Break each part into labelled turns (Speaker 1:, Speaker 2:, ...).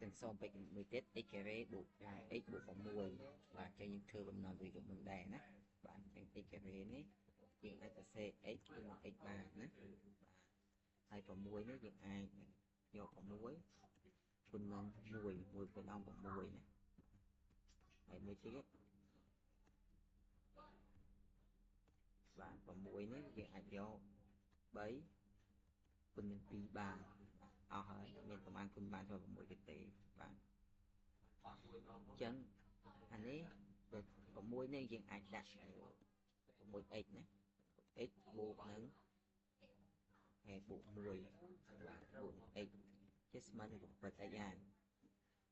Speaker 1: ទាំងសូមពេចមួយទៀត x ការ៉េបូក x បូក6បាទចឹងយើងធ្វើបំណងវាក៏មិនដែរណាបាទចឹង x ការ៉េនេះយើងអាចសរសេរ x គឺ x បានណាបាទហើយ6នេះយើងអាចយក6គុណនឹង1គុណអង្គ6ណាហើយមួយទៀតបាទ6នេះយើងអាចយក3គុណនឹង2បានអស់ហើយមានប្រមាណគុណបានចូល6ទៀតទេបាទអញ្ចឹងអានេះ6នេះយើងអាចដាក់ 6x ណា x បូកនឹងបូក1បាទបូក x ជាស្មើនឹង6x ហើយ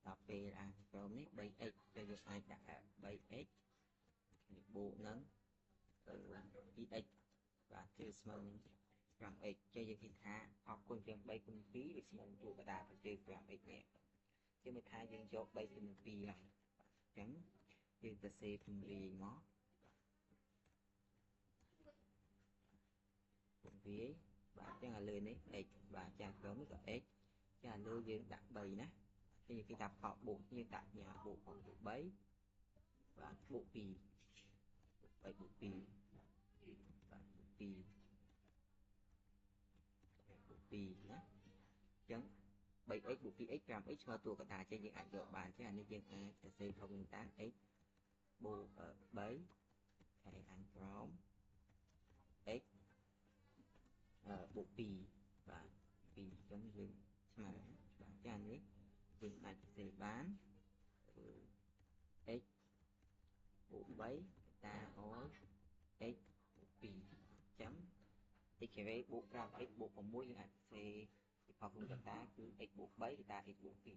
Speaker 1: ដល់ពេលអាក្រុមនេះ 3x ទៅយើងអាចដាក់ 3x បូកនឹង 2x បាទគឺស្មើនឹង 5x ចេះយើងគិតថាអបគុណជាង3គុណ2វាស្មើនឹងទូកដាទៅជា 5x នេះជាមិនថាយើងយក3គុណ2ឡើងអញ្ចឹងយើងទៅសេពង្រាយមកពង្រាយបាទអញ្ចឹងឲ្យលើនេះ x បាទចាស់ក្រុមនេះក៏ x ចាស់លើយើងដាក់3ណាគេគេថាបបូកយើងដាក់ញ៉ាបូក3បាទបូក2 3បូក2បាទបូក2ណាអញ្ចឹង 3x បូក 2x 5x ស្មើតួកតាចេះយើងអាចយកបានចេះអានេះយើងអាចសរសេរខុសវិញតា x បូក3ហើយអានក្រោម x បូក2បាទ2អញ្ចឹងយើងស្មើបាទចានេះយើងអាចសរសេរបាន x បូក3តាអយ x បូក2អញ្ចឹង x ការ៉េបូក 5x បូក6យើងអាចសរសេរពីខុសវិញតាគឺ x បូក3តា x បូក2